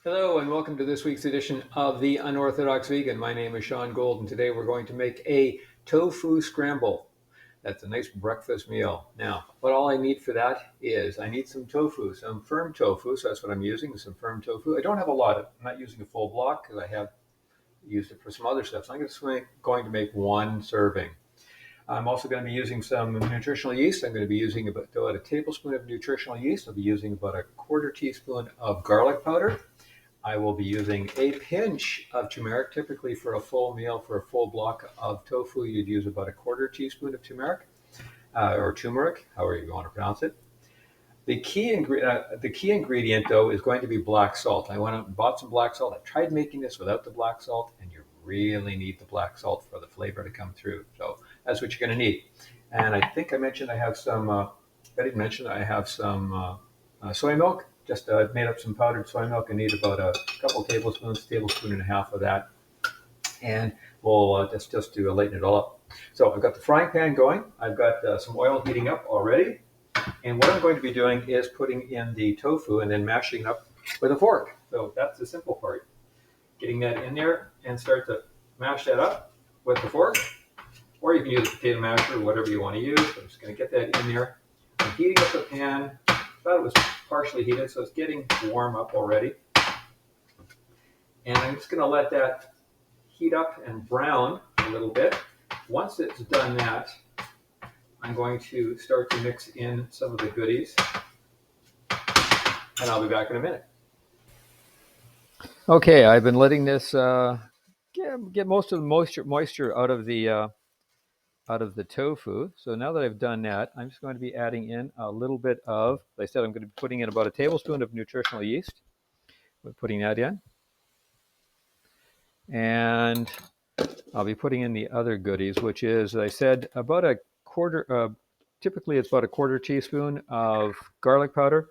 Hello and welcome to this week's edition of the Unorthodox Vegan. My name is Sean Gold and today we're going to make a tofu scramble. That's a nice breakfast meal. Now, what all I need for that is I need some tofu, some firm tofu. So that's what I'm using, some firm tofu. I don't have a lot of, I'm not using a full block because I have used it for some other stuff. So I'm going to make one serving. I'm also going to be using some nutritional yeast. I'm going to be using about a tablespoon of nutritional yeast. I'll be using about a quarter teaspoon of garlic powder. I will be using a pinch of turmeric. Typically for a full meal, for a full block of tofu, you'd use about a quarter teaspoon of turmeric, or turmeric, however you want to pronounce it. The key ingredient, though, is going to be black salt. I went out and bought some black salt. I tried making this without the black salt, and you really need the black salt for the flavor to come through. So that's what you're going to need. And I think I mentioned I have some, I didn't mention I have some soy milk. Just made up some powdered soy milk. I need about a couple tablespoons, tablespoon and a half of that. And we'll just to lighten it all up. So I've got the frying pan going. I've got some oil heating up already. And what I'm going to be doing is putting in the tofu and then mashing it up with a fork. So that's the simple part. Getting that in there and start to mash that up with the fork. Or you can use a potato masher or whatever you want to use. I'm just going to get that in there. I'm heating up the pan. I thought it was partially heated, so it's getting warm up already. And I'm just going to let that heat up and brown a little bit. Once it's done that, I'm going to start to mix in some of the goodies, and I'll be back in a minute. Okay, I've been letting this get most of the moisture out of the tofu. So now that I've done that, I'm just going to be adding in a little bit of, like I said, I'm going to be putting in about a tablespoon of nutritional yeast. We're putting that in. And I'll be putting in the other goodies, which is, as I said, about a quarter, typically it's about a quarter teaspoon of garlic powder.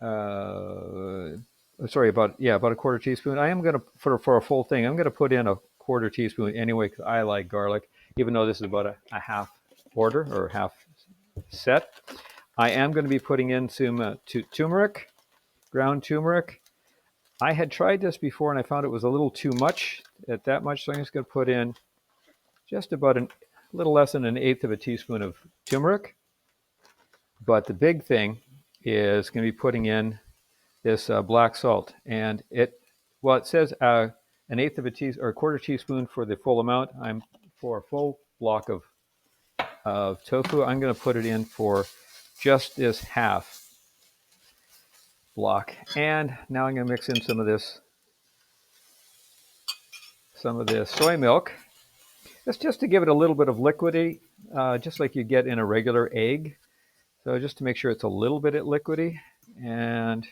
About a quarter teaspoon. I am going to, for a full thing, I'm going to put in a quarter teaspoon anyway because I like garlic, even though this is about a half quarter or half set. I am going to be putting in some turmeric, ground turmeric. I had tried this before and I found it was a little too much at that much, so I'm just going to put in just about a little less than an eighth of a teaspoon of turmeric. But the big thing is going to be putting in this black salt, and it says an eighth of a teaspoon or a quarter teaspoon for the full amount. I'm for a full block of tofu. I'm going to put it in for just this half block, and now I'm going to mix in some of this soy milk. That's just to give it a little bit of liquidy, just like you get in a regular egg. So just to make sure it's a little bit liquidy and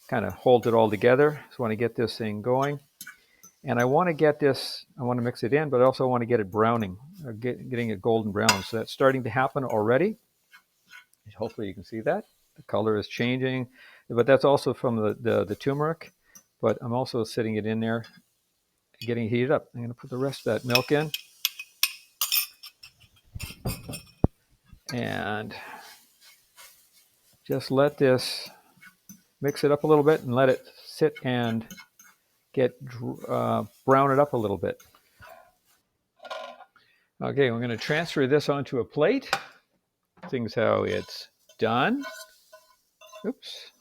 kind of hold it all together. Just want to get this thing going. And I want to mix it in, but I also want to get it browning, getting it golden brown. So that's starting to happen already. Hopefully you can see that. The color is changing, but that's also from the turmeric. But I'm also sitting it in there, getting heated up. I'm going to put the rest of that milk in. And just let this, mix it up a little bit and let it sit and brown it up a little bit. Okay, we're going to transfer this onto a plate. Things how it's done. Oops.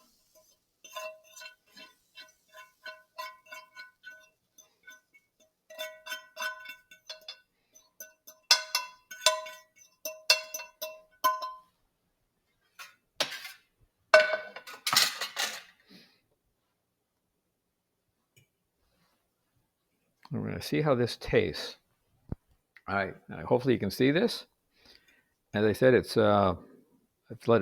We're going to see how this tastes. All right, hopefully you can see this. As I said, it's let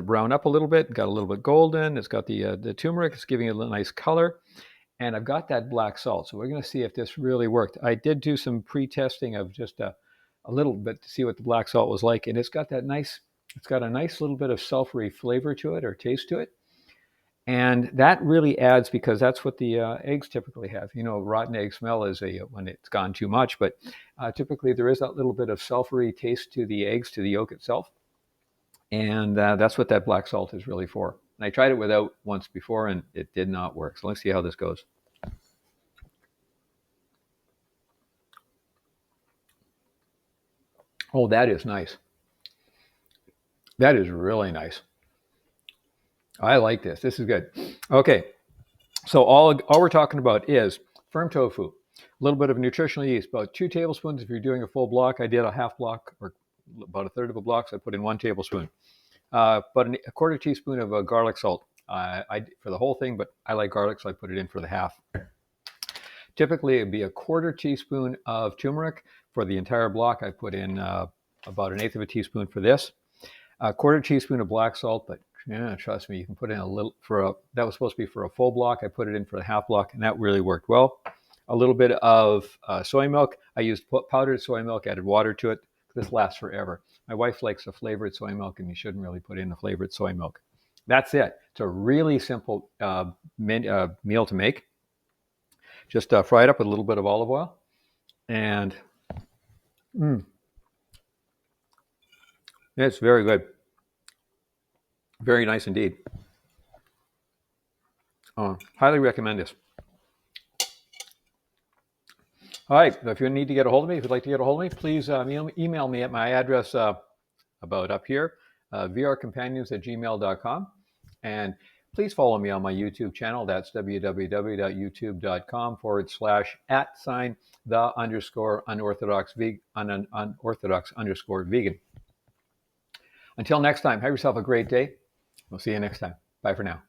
it brown up a little bit, got a little bit golden. It's got the turmeric, it's giving it a nice color. And I've got that black salt. So we're going to see if this really worked. I did do some pre-testing of just a little bit to see what the black salt was like. And it's got a nice little bit of sulfury flavor to it or taste to it. And that really adds, because that's what the eggs typically have. You know, rotten egg smell is when it's gone too much, but typically there is that little bit of sulfury taste to the eggs, to the yolk itself. And that's what that black salt is really for. And I tried it without once before, and it did not work. So let's see how this goes. Oh, that is nice. That is really nice. I like this. This is good. Okay, so all we're talking about is firm tofu, a little bit of nutritional yeast, about 2 tablespoons if you're doing a full block. I did a half block or about a third of a block, so I put in 1 tablespoon. About a quarter teaspoon of garlic salt for the whole thing, but I like garlic, so I put it in for the half. Typically, it'd be a quarter teaspoon of turmeric for the entire block. I put in about 1/8 of a teaspoon for this. A quarter teaspoon of black salt, but yeah, trust me, you can put in a little that was supposed to be for a full block. I put it in for the half block, and that really worked well. A little bit of soy milk. I used powdered soy milk, added water to it. This lasts forever. My wife likes a flavored soy milk, and you shouldn't really put in the flavored soy milk. That's it. It's a really simple meal to make. Just fry it up with a little bit of olive oil, and it's very good. Very nice indeed. Highly recommend this. All right, if you need to get a hold of me, if you'd like to get a hold of me, please email me at my address about up here, vrcompanions@gmail.com. And please follow me on my YouTube channel. That's www.youtube.com/@the_unorthodox vegan. Until next time, have yourself a great day. We'll see you next time. Bye for now.